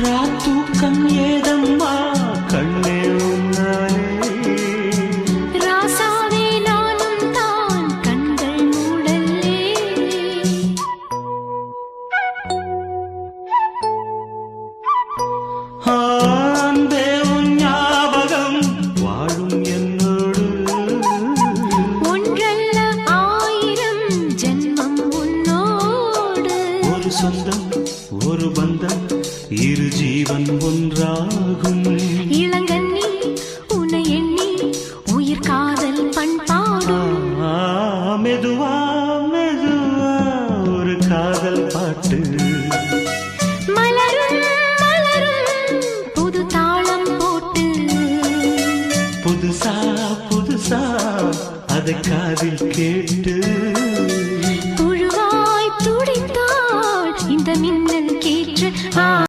ராத்தூக்கம் ஏதம்மா கண்ணே உன்னாலே ராசாவே நானும் தான் கண்கள் மூடல்லே அன்பே உன் ஞாபகம் வாழும் என்னோடு ஒன்றல்ல ஆயிரம் ஜென்மம் உன்னோடு ஒரு சொந்தம் ஒரு பந்தம் இரு ஜீவன் ஒன்றாகும் இளங்கண்ணி உன்னை எண்ணி உயிர் காதல் பண்பாடும் மெதுவா மெதுவா ஒரு காதல் பாட்டு மலரும் மலரும் புது தாளம் போட்டு புதுசா புதுசா அதை காதில் கேட்டு